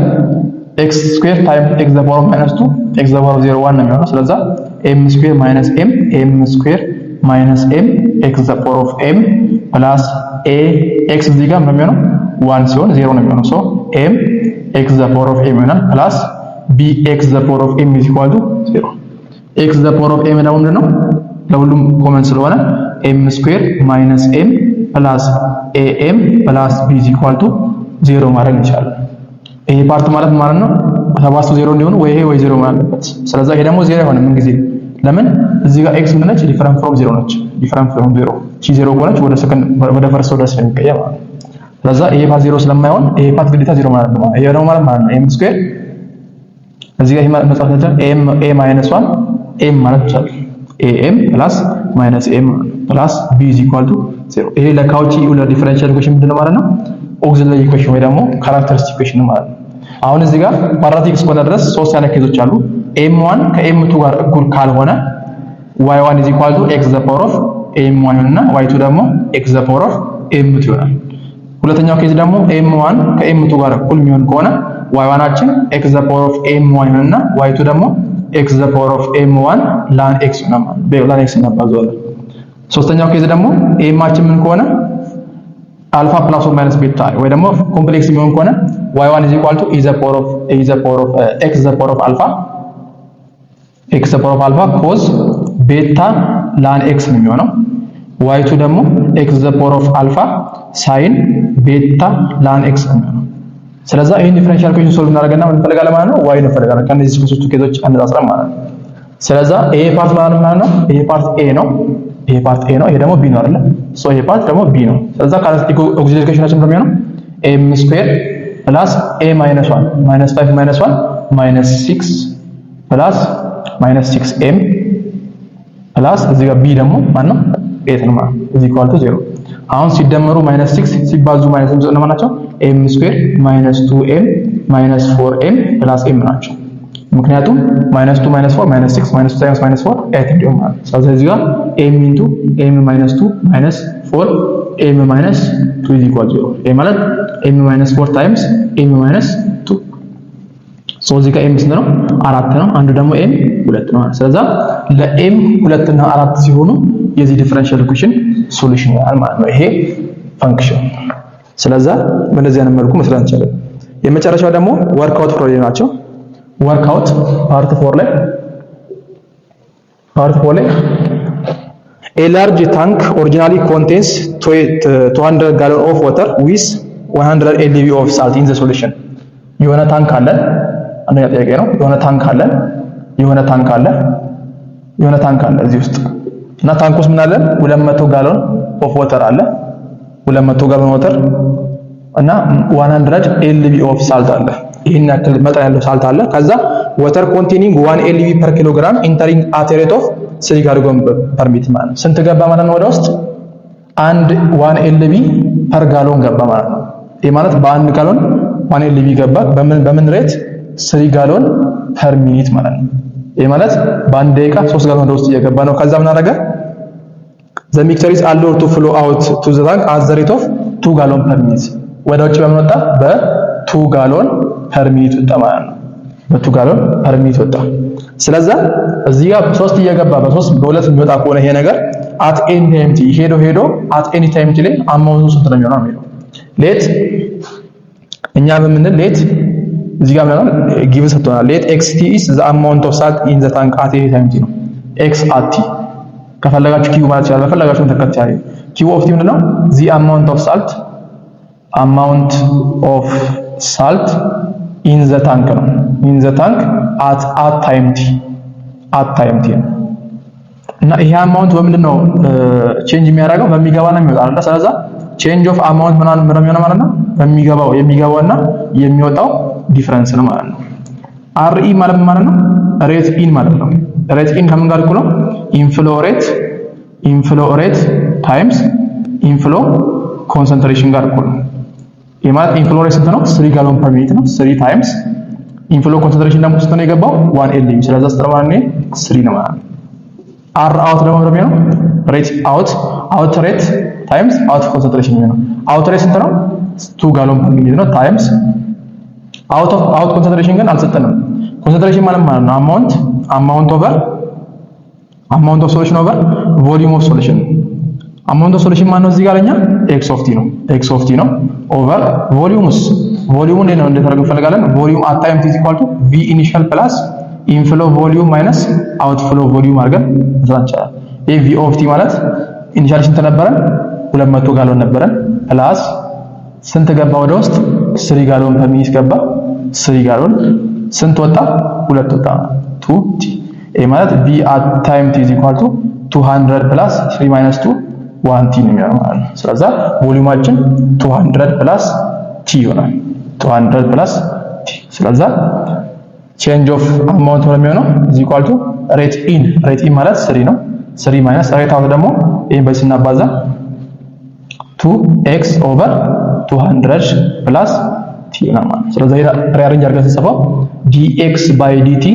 x ስኩዌር ታይም x to the power of minus 2 x to the power of 0 1 ነው የሚሆነው። ስለዚህ m ስኩዌር ማይነስ m ስኩዌር ማይነስ m x to the power of m ፕላስ a x እዚህ ጋር ነው የሚሆነው 1 ሲሆን 0 ነው የሚሆነው። ሶ m x to the power of m ይሆናል ፕላስ b x to the power of m is equal to 0 x to the power of m ነው ምንድነው? ለሁሉም ኮመን ስለሆነ m ስኩዌር ማይነስ m ፕላስ am ፕላስ b is equal to 0 ማድረግ ይቻላል። ይሄ ፓርት ማለት ነው ተባዝቶ 0 እንዲሆን ወይ ይሄ ወይ 0 ማለት አለበት። ስለዚህ ይሄ ደግሞ 0 አይሆንም ምን ጊዜ ለምን እዚህ ጋር x ምን ነች? ዲፈረንት ፍሮም 0 ነች። ዲፈረንት ፍሮም 0 ቺ 0 ከሆነች ወደ ሰከንድ ወደ ፈርስት ወደ ስለሚቀየር ማለት ነው። ስለዚህ ይሄ ፓርት 0 ስለማይሆን ይሄ ፓርት ግዴታ 0 ማለት ነው። ይሄ ደግሞ ማለት ነው m ስኩዌር እዚህ ጋር መጻፍ ይችላል a minus 1 m ማለት ይችላል am plus minus m plus b is equal to 0 ይሄ ለካውቺ ዩለር ዲፈረንሻል ኢኩዌሽን ምንድነው ማለት ነው? ኦክሲለሪ ኢኩዌሽን ወይ ደግሞ ካራክተሪስቲክ ኢኩዌሽን ማለት ነው። አሁን እዚህ ጋር ኳድራቲክ እስከሆነ ድረስ ሶስት አይነት ኬዞች አሉ። m1 ከm2 ጋር እኩል ካልሆነ y1 is equal to x to the power of m1 እና y2 ደግሞ x to the power of m2 ይሆናል። ሁለተኛው ኬዝ ደግሞ m1 ከm2 ጋር እኩል የሚሆን ከሆነ y1አችን x to the power of m1 እና y2 ደግሞ x to the power of m1 ln x ነው ማለት ln x እናባዛዋለን። ሶስተኛው ኬዝ ደግሞ m1 ምን ከሆነ አልፋ ፕላስ ኦር ማይነስ ቤታ ወይ ደግሞ ኮምፕሌክስ የሚሆን ከሆነ y1 is equal to e to the power of x to the power of alpha cos beta ln x ነው የሚሆነው። y2 ደግሞ x to the power of alpha sin beta ln x ነው የሚሆነው። ስለዚህ ይሄን ዲፈረንሻል ኢኩዌሽን ሶልቭ እናደርግና ምን እንፈልጋለን ማለት ነው? y ነው እንፈልጋለን ከነዚህ ሶስቱ ኬዞች አነጻጽረን ማለት ነው። ስለዚህ ይሄ ፓርት ማለት ነው ይሄ ፓርት a ነው ይሄ ፓርት a ነው ይሄ ደግሞ b ነው አይደል? ሶ ይሄ ፓርት ደግሞ b ነው። ስለዚህ ካራክተሪስቲክ ኦክሲለሪ ኢኩዌሽናችን ደግሞ ነው m ስኩዌር ፕላስ a ማይነስ 1 ማይነስ 5 ማይነስ 1 ማይነስ 6 ፕላስ ማይነስ 6m ፕላስ እዚህ ጋር b ደግሞ ማን ነው 8 ነው ማለት እዚህ ኢኳል ቱ 0። አሁን ሲደመሩ ማይነስ 6 ሲባዙ ማይነስ 5 ነው ናቸው m ስኩዌር ማይነስ 2m ማይነስ 4m ፕላስ m ናቸው። ምክንያቱም ማይነስ 2 ማይነስ 4 ማይነስ 6 ማይነስ 2 ታይምስ ማይነስ 4 8 እንዲሆን ማለት ስለዚህ እዚህ ጋር m ኢንቱ m ማይነስ 2 ማይነስ 4 m ማይነስ 2 is equal to 0 ይሄ ማለት m ማይነስ 4 ታይምስ m ማይነስ 2 ሶ እዚህ ጋር m ስንት ነው? 4 ነው። አንዱ ደግሞ m 2 ነው። ስለዚህ ለm 2 እና 4 ሲሆኑ የዚህ ዲፈረንሻል ኢኩዌሽን ሶሉሽን ይሆናል ማለት ነው ይሄ ፈንክሽን። ስለዚህ በእንደዚህ አይነት መልኩ መስራት እንችላለን። የመጨረሻው ደግሞ ወርክአውት ፕሮብሌም ናቸው። ወርክአውት ፓርት 4 ላይ a large tank originally contains 200 gallon of water with 100 lb of salt in the solution የሆነ ታንክ አለ አንደኛ ጥያቄ ነው። የሆነ ታንክ አለ እዚህ ውስጥ እና ታንክ ውስጥ ምን አለ 200 ጋሎን ኦፍ ዋተር አለ 200 ጋሎን ዋተር እና 100 lb ኦፍ ሳልት አለ። ይሄን ያክል መጠን ያለው ሳልት አለ። ከዛ water containing 1 lb per kilogram entering at a rate of 3 gallon per minute ማለት ስንት ገባ ማለት ነው? ወደ ውስጥ 1 lb per gallon ገባ ማለት ነው። ይሄ ማለት በአንድ ጋሎን 1 lb ገባ በምን ሬት 3 ጋሎን per minute ማለት ነው። ይሄ ማለት በአንድ ደቂቃ 3 ጋሎን ወደ ውስጥ እየገባ ነው። ከዛ ምን አደረገ? the mixture is allowed to flow out to the tank at the rate of 2 gallon per minute ወደ ውጭ በምን ወጣ? በ2 ጋሎን per minute ወጣ ማለት ነው። በ2 ጋሎን per minute ወጣ። ስለዚህ እዚህ ጋር 3 እየገባ በ3 በ2 የሚወጣ ከሆነ ይሄ ነገር at any time ሄዶ at any time ላይ አማውንቱ ስንት ነው የሚሆነው የሚለው ሌት እኛ በምንል ሌት እዚህ ጋር ማለት ጊቭ ሰጥቶናል። ሌት xt is the amount of salt in the tank at any time ነው x at t ከፈለጋችሁ q ማለት ይችላል። ከፈለጋችሁ ተከታታይ q of t ምንድነው? the amount of salt in the tank ነው in the tank at time t እና ይሄ አማውንት በምንድነው ቼንጅ የሚያደርገው በሚገባና የሚወጣ አይደል? ስለዚህ ቼንጅ ኦፍ አማውንት ምናምን የሚሆነው ማለት ነው የሚገባውና የሚወጣው ዲፈረንስ ነው ማለት ነው። አርኢ ማለት ማለት ነው ሬት ኢን ማለት ነው። ሬት ኢን ከምን ጋር እኩል ነው? ኢንፍሎ ሬት ታይምስ ኢንፍሎ ኮንሰንትሬሽን ጋር እኩል ነው። ይሄ ማለት ኢንፍሎ ሬት ስንት ነው? 3 ጋሎን ፐር ሚኒት ነው። 3 ታይምስ ኢንፍሎ ኮንሰንትሬሽን ደግሞ ስንት ነው የገባው? 1 ኤልዲ። ስለዚህ አስተማሪ 3 ነው ማለት ነው። አር አውት ደግሞ ነው ሬት አውት ሬት ታይምስ አውት ኮንሰንትሬሽን ነው። አውት ሬት ስንት ነው? 2 ጋሎን ፐር ሚኒት ነው ታይምስ አውት ኮንሰንትሬሽን ግን አልሰጠንም። ኮንሰንትሬሽን ማለት ማለት ነው አማውንት ኦፍ ሶሉሽን ኦቨር ቮሊዩም ኦፍ ሶሉሽን። አማውንት ኦፍ ሶሉሽን ማለት ነው እዚህ ጋር ለኛ ኤክስ ኦፍ ቲ ነው ኦቨር ቮሊዩምስ። ቮሊዩሙን እንዴት ነው እንደተረገው ፈልጋለን። ቮሊዩም አት ታይም ቲ ኢኳል ቱ ቪ ኢኒሺያል ፕላስ ኢንፍሎ ቮሊዩም ማይነስ አውትፍሎ ቮሊዩም አድርገን መስራት እንችላለን። ይሄ ቪ ኦፍ ቲ ማለት ኢኒሺያል ስንት ነበረን? 200 ጋሎን ነበረን ፕላስ ስንት ገባ ወደ ውስጥ? 3 ጋሎን ፐር ሚኒት ገባ። 3 ጋሎን ስንት ወጣ? 2 ወጣ። 2 ቲ። ይሄ ማለት ቪ አት ታይም ቲ ኢኳል ቱ 200 ፕላስ 3 ማይነስ 2 1 ቲ ነው የሚሆነው ማለት ነው። ስለዚህ ቮሊዩማችን 200 ፕላስ ቲ ይሆናል። 200 ፕላስ ቲ። ስለዚህ ቼንጅ ኦፍ አማውንት ነው የሚሆነው ኢኳል ቱ ሬት ኢን ማለት 3 ነው። 3 ማይነስ ሬት አውት ደግሞ ይሄን በዚህ ስናባዛ 2x ኦቨር 200 ፕላስ ቲ ነው ማለት ነው። ስለዚህ ሪአሬንጅ አድርገን ስንጽፈው dx by dt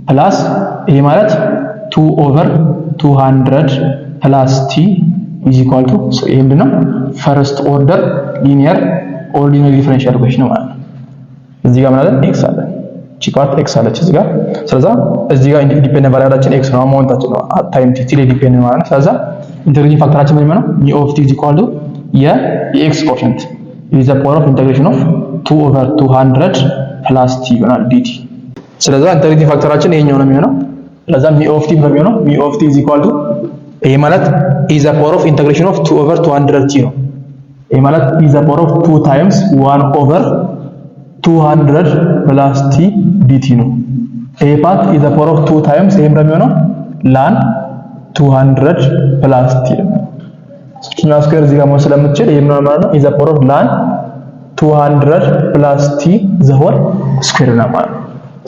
ፕላስ ይሄ ማለት 2 ኦቨር 200 ፕላስ ቲ is equal to ይሄ ምንድነው? ፈርስት ኦርደር ሊኒየር ኦርዲናሪ ዲፈረንሻል ኢኩዌሽን ማለት ነው። እዚህ ጋር ማለት x አለ ቺፓርት x አለች እዚህ ጋር። ስለዚህ እዚህ ጋር ኢንዲፔንደንት ቫሪያብላችን x ነው፣ አማውንታችን ነው ታይም ቲ ላይ ዲፔንደንት ማለት ነው። ስለዚህ ኢንተግሬቲንግ ፋክተራችን ምን ነው? u of t is equal to የx ኮሸንት is the power of integration of 2 over 200 plus t ይሆናል dt። ስለዚህ ኢንተግሬቲንግ ፋክተራችን ይሄኛው ነው የሚሆነው። ስለዚህ mu of t በሚሆነው mu of t is equal to ይሄ ማለት is the power of integration of 2 over 200 t ነው። ይሄ ማለት is the power of 2 times 1 over 200 plus t dt ነው። ይሄ ፓርት is the power of 2 times ይሄም በሚሆነው ln 200 plus t ነው። ስኪኛ ስኩዌር እዚህ ጋር መሆን ስለምትችል ይሄም ነው ማለት ነው is the power of ln 200 plus t the whole square ነው ማለት ነው።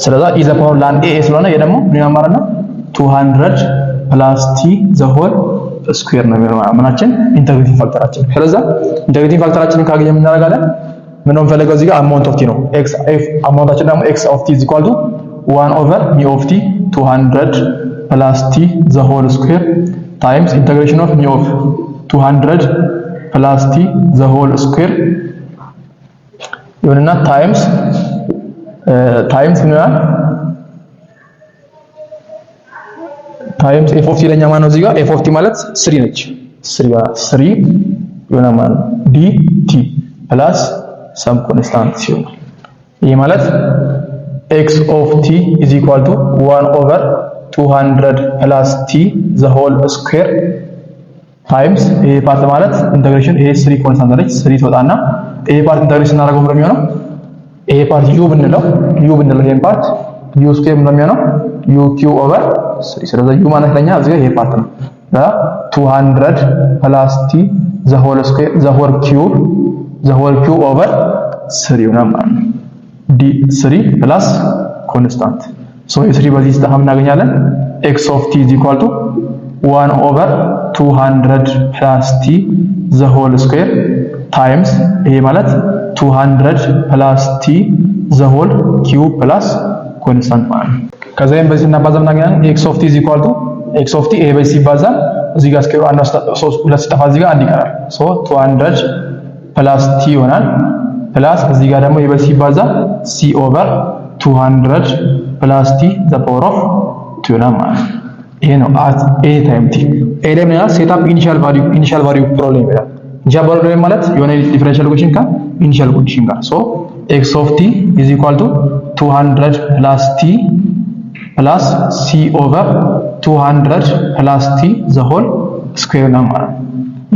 ስለዚህ is the power of ln a ስለሆነ ይሄ ደግሞ ምን ማለት ነው 200 plus t the whole square ነው የሚሆነው ማናችን ኢንተግሬቲንግ ፋክተራችን። ስለዚህ ኢንተግሬቲንግ ፋክተራችንን ካገኘን ምን እናደርጋለን? ምን ነው የምፈልገው እዚህ ጋር አማውንት ኦፍ ቲ ነው። x አማውንታችን ደግሞ x of t is equal to 1 over mu of t 200 plus t the whole square times integration of mu of 200 plus t the whole square ይሆንና ታይምስ ምን ይሆናል? ታይምስ f of t ለኛ ማለት ነው እዚህ ጋር f of t ማለት 3 ነች። 3 ይሆናል ማለት ነው dt plus some constant ሲሆን ይሄ ማለት x of t is equal to 1 over 200 plus t the whole square times ይሄ ፓርት ማለት ኢንተግሬሽን ይሄ 3 ኮንስታንት ነች 3 ትወጣና ይሄ ፓርት ኢንተግሬሽን እናደርገው ምንድነው የሚሆነው? ይሄ ፓርት u ብንለው ይሄን ፓርት u ስኩዌር ምንድነው የሚሆነው? u q over 3 ስለዚህ u ማለት ለኛ እዚህ ይሄ ፓርት ነው 200 plus t the whole square the whole cube over 3 ይሆናል ማለት ነው d3 plus constant so e3 በዚህ ስታም እናገኛለን x of t is equal to 1 over 200 plus t the whole square times ይሄ ማለት 200 plus t the whole cube plus constant ማለት ነው። ከዛም በዚህ እናባዛም እናገኛለን x of t is equal to x of t ይሄ በዚህ ሲባዛ እዚህ ጋር ስኬሩ 1 2 ሲጠፋ እዚህ ጋር 1 ይቀራል so 200 plus t ይሆናል ፕላስ እዚህ ጋር ደግሞ ይሄ በዚህ ሲባዛ c over 200 plus t the power of 2 ይሆናል ማለት ነው። ይሄ ነው at a time t a ላይ ምን ሴት አፕ ኢኒሺያል ቫልዩ ፕሮብሌም ይላል። ኢኒሺያል ቫልዩ ማለት የሆነ ዲፈረንሻል ኢኩዌሽን ጋር ኢኒሺያል ኮንዲሽን ጋር so x of t is equal to 200 plus t plus c over 200 plus t the whole square ነው ማለት ነው።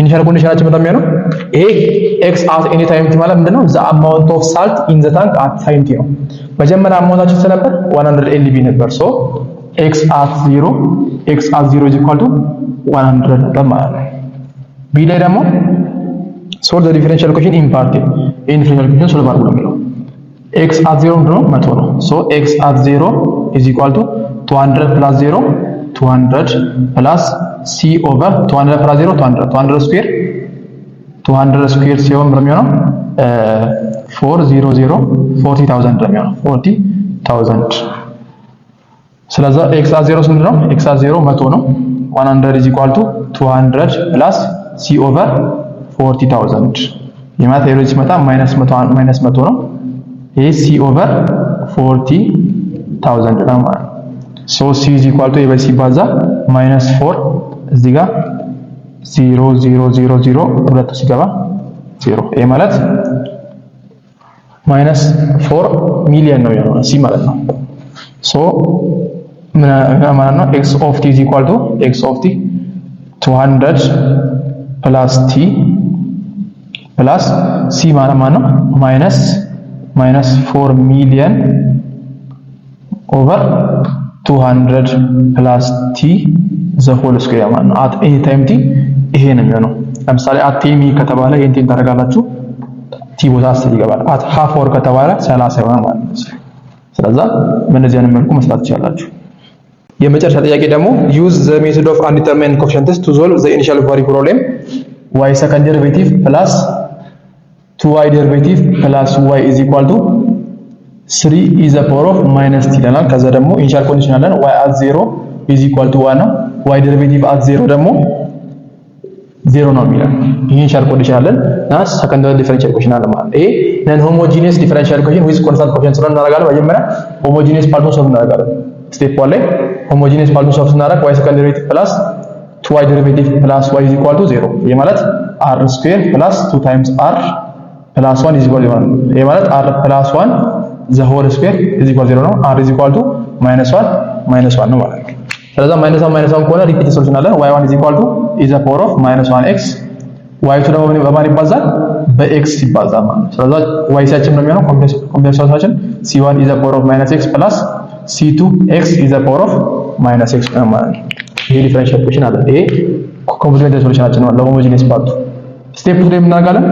ኢኒሺያል ኮንዲሽናችን ምንድነው የሚሆነው? ይሄ x at any time t ማለት ምንድነው? the amount of salt in the tank at time t ነው። መጀመሪያ አማውንታችን ስለነበር 100 lb ነበር so x at 0 is equal to 100 ማለት ነው። b ላይ ደግሞ solve the differential equation in part in differential equation solve አድርጉ ነው የሚለው x at 0 ነው 100 ነው so x at 0 is equal to 200 plus 0 200 plus c over 200 plus 0 200 square 200 square ሲሆን በሚሆነው 400 40000 እንደሚሆነው 40000 ስለዚህ x at 0 ስንት ነው x at 0 100 ነው 100 is equal to 200 plus c over 40000 የማታ ሄዶ ሲመጣ -100 ነው ይሄ c over 40000 ነው ማለት ነው so c is equal to በሲ ባዛ -4 እዚህ ጋር 0 ሁለቱ ሲገባ 0 ይሄ ማለት -4 ሚሊዮን ነው የሚሆነው c ማለት ነው so ምን ማለት ነው x of t is equal to x of t 200 plus t plus c ማለት ነው -4 ሚሊዮን over 200 plus t the whole square ማለት ነው at any time t ይሄ ነው የሚሆነው ለምሳሌ at t ከተባለ ይሄን t ታደርጋላችሁ t ቦታ 10 ይገባል at half hour ከተባለ 30 ይሆናል ማለት ነው ስለዚህ በእነዚህ አይነት መልኩ መስራት ትችላላችሁ የመጨረሻ ጥያቄ ደግሞ use the method of undetermined coefficients to solve the initial query problem y second derivative plus 2y derivative plus y is equal to 3 is the power of minus t ይላል ከዛ ደግሞ ኢኒሻል ኮንዲሽን አለን y at 0 is equal to 1 ነው y derivative at 0 ደግሞ 0 ነው የሚለው ኢኒሻል ኮንዲሽን አለን እና ሰከንዳሪ ዲፈረንሻል ኢኩዌሽን አለ ማለት ይሄ ነን ሆሞጂኒየስ ዲፈረንሻል ኢኩዌሽን with constant coefficient ስለሆነ እናደርጋለን መጀመሪያ ሆሞጂኒየስ ፓርቱን ሶልቭ እናደርጋለን ስቴፕ 1 ላይ ሆሞጂኒየስ ፓርቱን ሶልቭ ስናደርግ y second derivative plus 2y derivative plus y is equal to 0 ይሄ ማለት r square plus 2 times r plus 1 is equal to 1 ይሄ ማለት r plus 1 the whole square is equal to 0 ነው r is equal to -1 ነው ማለት ነው ስለዚህ -1 ከሆነ ሪፒት ሶሉሽን አለን y1 is equal to is the power of -1x y2 ደግሞ በማን ይባዛል በx ይባዛል ማለት ነው ስለዚህ y ሲያችን ነው የሚሆነው ኮምፕሌክስ ሶሉሽን c1 is the power of -x plus c2x is the power of -x ነው ማለት ነው ይሄ ዲፈረንሻል ኢኩዌሽን አለ ይሄ ኮምፕሊሜንተሪ ሶሉሽናችን ነው ለሆሞጂኒየስ ፓርቱ ስቴፕ 2 ላይ ምን እናደርጋለን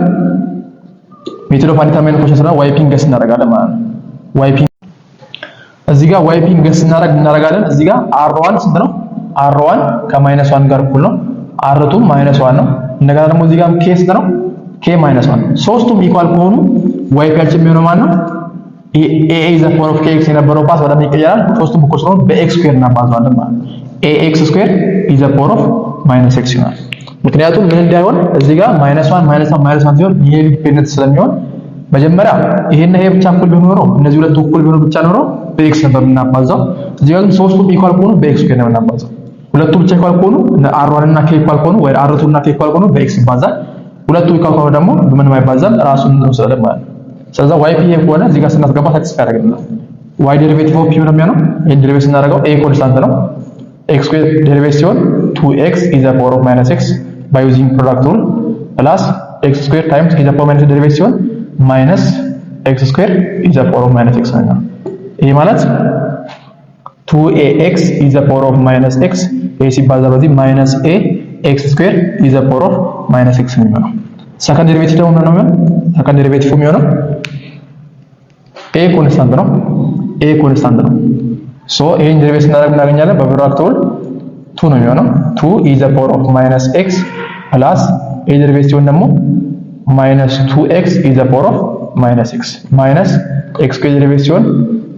ሜተድ ኦፍ አንዲተርማይንድ ኢኩዌሽን እና ዋይፒንግ ገስ እናደርጋለን ማለት ነው ዋይፒንግ እዚህ ጋር ዋይፒንግ ገስ እናደርጋለን እዚህ ጋር r1 ስንት ነው r1 ከ-1 ጋር እኩል ነው r2 -1 ነው እንደገና ደግሞ እዚህ ጋር k ስንት ነው k -1 ሶስቱም ኢኳል ከሆኑ ዋይፒያችን የሚሆነው ማለት ነው a is the power of kx የነበረው ፓስ ወደ ምን ይቀየራል ሶስቱም እኩል ስለሆኑ በx ስኩዌር እናባዛዋለን ማለት ነው ax ስኩዌር is the power of -x ይሆናል ምክንያቱም ምን እንዳይሆን እዚህ ጋር -1 ሲሆን ይሄ ዲፔንደንት ስለሚሆን መጀመሪያ ይሄና ይሄ ብቻ እኩል ቢሆን ኖሮ እነዚህ ሁለቱ እኩል ቢሆኑ ብቻ ኖሮ በx ነበር የምናባዛው እዚህ ጋር ሶስቱም ኢኳል ከሆኑ በx ስኩዌር ነው የምናባዛው ሁለቱ ብቻ ኢኳል ከሆኑ r1 እና k ኢኳል ከሆኑ ወይ r2 እና k ኢኳል ከሆኑ በx ይባዛል ሁለቱ ኢኳል ከሆኑ ደግሞ በምንም አይባዛም ራሱን ነው ስለለም ማለት ነው ስለዚህ yp ከሆነ እዚህ ጋር ስናስገባ ሳቲስፋይ ያደርገናል y ዴሪቬቲቭ ኦፍ p ነው የሚሆነው ይሄን ዴሪቬቲቭ ስናደርገው a ኮንስታንት ነው x ስኩዌር ዴሪቬቲቭ ሲሆን 2x is the power of -x by using product rule plus x square times is the power minus derivative ሲሆን minus x square is the power of -x ነው ይሄ ማለት 2ax is the power of -x a ሲባዛ በዚህ -a x square is the power of -x ነው የሚሆነው ሰከንድ ዴሪቬቲቭ ደግሞ ነው የሚሆነው ሰከንድ ዴሪቬቲቭ የሚሆነው a ኮንስታንት ነው ሶ ይሄን ዴሪቬቲቭ እናገኛለን በፕሮዳክት ሩል 2 ነው የሚሆነው 2 is the power of -x plus a derivative ሲሆን ደግሞ -2x is the power of -x minus x square derivative ሲሆን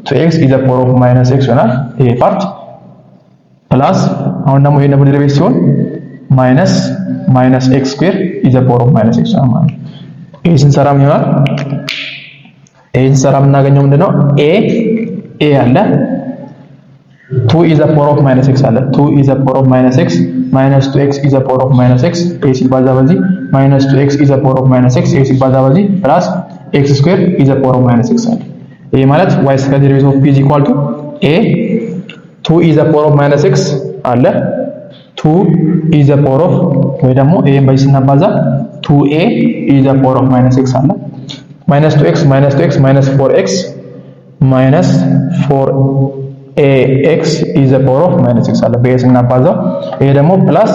2x is the power of -x ይሆናል ይሄ ፓርት ፕላስ አሁን ደግሞ ይሄ ደግሞ ዴሪቬቲቭ ሲሆን -x square is the power of -x ይሆናል ማለት ነው ይሄ ስንሰራ ምን ይሆናል ይሄ ስንሰራ የምናገኘው ምንድነው a አለ 2 is the power of -x አለ 2 is the power of -x minus 2x is the power of -x a ሲባዛ በዚህ minus 2x is the power of -x a ሲባዛ በዚህ plus x square is the power of -x አለ ይሄ ማለት y second derivative of p is equal to a 2 is the power of -x አለ 2 is the power of ወይ ደግሞ a በዚህ ስናባዛ 2a is the power of -x አለ minus 2x minus 4x minus 4 ax is the power of minus x አለ በኤስ እናባዛው ይሄ ደግሞ ፕላስ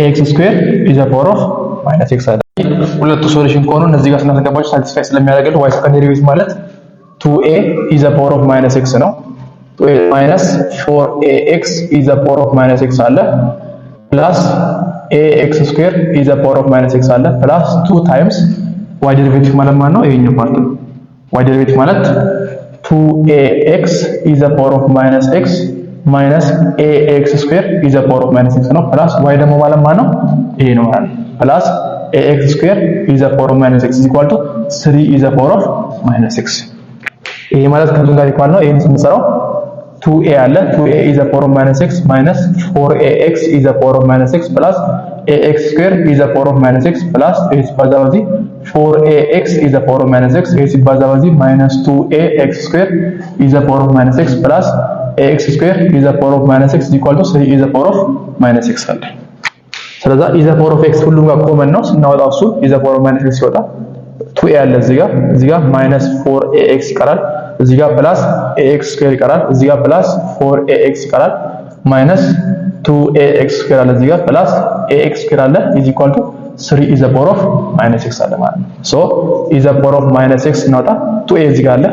ax square is the power of minus x አለ ሁለቱ ሶሉሽን ከሆኑ እነዚህ ጋር ስናስገባቸው ሳቲስፋይ ስለሚያደርግልን y secondary root ማለት 2a is the power of minus x ነው 2a minus 4ax is the power of minus x አለ plus ax square is the power of minus x አለ plus 2 times y derivative ማለት ማለት ነው ይሄኛው ፓርት ነው y derivative ማለት 2ax is the power of minus x minus ax square is the power of minus x ነው plus y ደግሞ ማለት ማለት ነው ይሄ ነው ማለት plus ax square is the power of minus x is equal to 3 is the power of minus x ይሄ ማለት ከዚህ ጋር ኢኳል ነው ይሄን ስንሰራው 2a አለ 2a is the power of minus x minus 4ax is the power of minus x plus ax square is the power of minus x plus a ሲባዛ በዚህ 4ax is the power of minus x a ሲባዛ በዚህ minus 2ax square is the power of minus x plus ax square is the power of minus x is equal to 3 is the power of minus x አለ ስለዚህ is the power of x ሁሉም ጋር ኮመን ነው ስናወጣው እሱ is the power of minus x ሲወጣ 2a አለ እዚህ ጋር minus 4ax ይቀራል እዚህ ጋር ፕላስ ax ስኩዌር ይቀራል እዚህ ጋር ፕላስ 4ax ይቀራል ማይነስ 2ax ስኩዌር አለ እዚህ ጋር ፕላስ ax ስኩዌር አለ is equal to 3 is the power of minus x አለ ማለት ነው so is the power of minus x እናውጣ 2a እዚህ ጋር አለ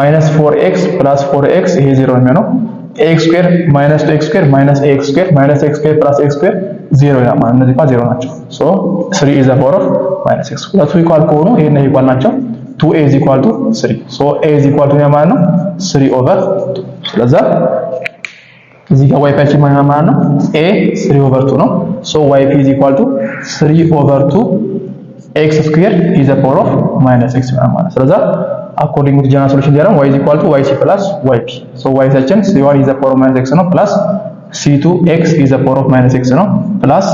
minus 4x plus 4x ይሄ 0 ነው የሚሆነው ax ስኩዌር minus 2x ስኩዌር minus ax ስኩዌር minus x ስኩዌር plus x ስኩዌር 0 ያ ማለት እነዚህ 0 ናቸው so 3 is the power of minus x ሁለቱ ኢኳል ከሆኑ ይሄን ኢኳል ናቸው 2a is equal to 3 so a is equal to ማለት ነው 3 over 2 ስለዚህ እዚህ ጋር y ፓርቲሽን ማለት ነው a 3 over 2 ነው so yp is equal to 3 over 2 x square is the power of minus x ማለት ነው ስለዚህ according to general solution theorem y is equal to yc plus yp so y section c1 is the power of minus x ነው plus c2x is the power of minus x ነው plus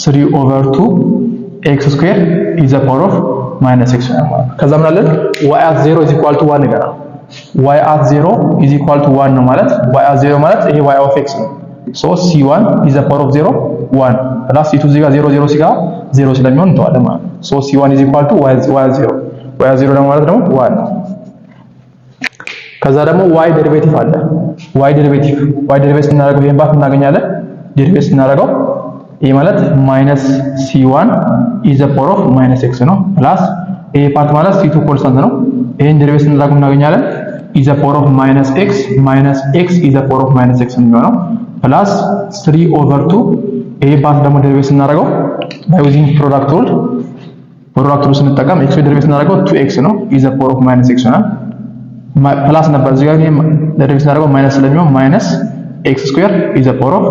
3 over 2 x square is the power of minus x ከዛ ምን አለ y at 0 is equal to 1 ይላል y at 0 is equal to 1 ነው ማለት y at 0 ማለት ይሄ y of x ነው so c1 is the power of 0 1 plus c2 እዚህ ጋር 0 0 ሲገባ 0 ስለሚሆን እንተዋለን ማለት so c1 is equal to y at 0 y at 0 ደግሞ ማለት ደግሞ 1 ነው ከዛ ደግሞ y derivative አለ y derivative ስናደርገው ይሄን ባት እናገኛለን derivative ስናደርገው ይሄ ማለት minus c1 is the power of minus x ነው plus ይሄ ፓርት ማለት c2 ኮንስታንት ነው ይሄን ዴሪቬቲቭ ስናደርገው እናገኛለን is the power of minus x minus x is the power of minus x ነው የሚሆነው plus 3 over 2 ይሄ ፓርት ደግሞ ዴሪቬቲቭ ስናደርገው by using product rule ስንጠቀም x ዴሪቬቲቭ ስናደርገው 2x ነው is the power of minus x ነው plus ነበር እዚህ ጋር ዴሪቬቲቭ ስናደርገው ማይነስ ስለሚሆን minus x square is the power of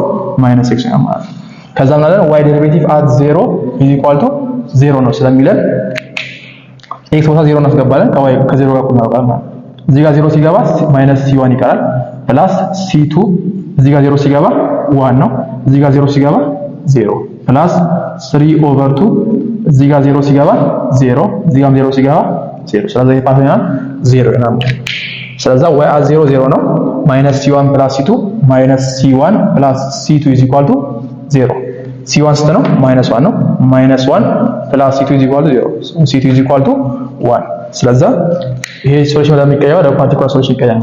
minus x ነው ማለት ነው ከዛ ማለት y derivative at 0 is equal to 0 ነው ስለሚለን x ቦታ 0 እናስገባለን ከ0 ጋር እናወጣለን ማለት እዚህ ጋር 0 ሲገባ minus c1 ይቀራል plus c2 እዚህ ጋር 0 ሲገባ 1 ነው እዚህ ጋር 0 ሲገባ 0 plus 3 over 2 እዚህ ጋር 0 ሲገባ 0 እዚህ ጋር 0 ሲገባ 0 ስለዚህ ፓርቲና 0 ይሆናል ስለዚህ y at 0 0 ነው minus c1 plus c2 minus c1 plus c2 is equal to 0 c1 ስንት ነው minus 1 ነው minus 1 plus c2 is equal to 0 so c2 is equal to 1 ስለዚህ ይሄ ሶሉሽን ለሚቀየረው ወደ ፓርቲኩላር ሶሉሽን ይቀየራል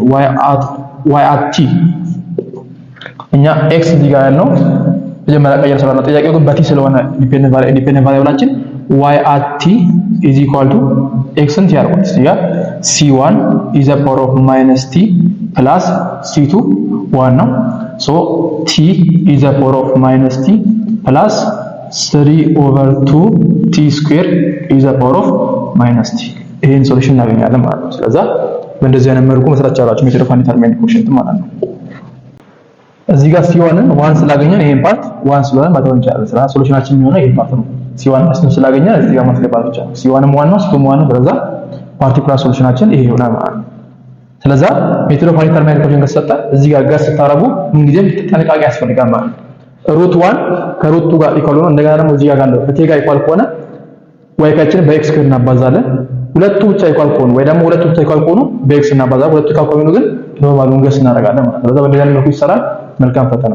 y at t እኛ x እዚህ ጋር ያለው መጀመሪያ ቀየር ስለሆነ ጥያቄው ግን በቲ ስለሆነ ዲፔንደንት ቫሪያብላችን y at t is equal to x እንት ያርጉት እዚህ ጋር c1 is the power of minus t plus c2 1 ነው so t is the power of minus t plus 3 over 2 t square is the power of minus t ይሄን ሶሉሽን እናገኛለን ማለት ነው ስለዚህ በእንደዚህ አይነት መልኩ መስራት ይቻላል ሜትድ ኦፍ አንዲተርሚኔት ኮኤፊሺየንት ማለት ነው እዚህ ጋር c1ን 1 ስላገኘን ይሄን ፓርት 1 ስለሆነ ማተው እንችላለን ስለዚህ ሶሉሽናችን የሚሆነው ይሄ ፓርት ነው c1 መስለም ስላገኘን እዚህ ጋር ማስገባት ይቻላል c1ም 1 ነው c2ም 1 ነው ስለዚህ ፓርቲኩላር ሶሉሽናችን ይሄ ይሆናል ማለት ነው ስለዚህ ሜትድ ኦፍ አንዲተርሚኔት ኮኤፊሺየንት ከተሰጠ እዚህ ጋር ስታረጉ ምን ጊዜም ጥንቃቄ ያስፈልጋል ማለት ነው ሩት 1 ከሩት 2 ጋር ኢኳል ሆኖ እንደገና ደግሞ እዚህ ጋር ያለው በቴ ጋር ኢኳል ከሆነ ዋይካችን በኤክስ ስኩዌር እናባዛለን ሁለቱ ብቻ ኢኳል ከሆኑ ወይ ደግሞ ሁለቱ ብቻ ኢኳል ከሆኑ በኤክስ እናባዛለን ሁለቱ ኢኳል ከሆኑ ግን ኖርማሉን ገስ እናደርጋለን ማለት ነው ስለዚህ በእንደዚህ አይነት መልኩ ይሰራል መልካም ፈተና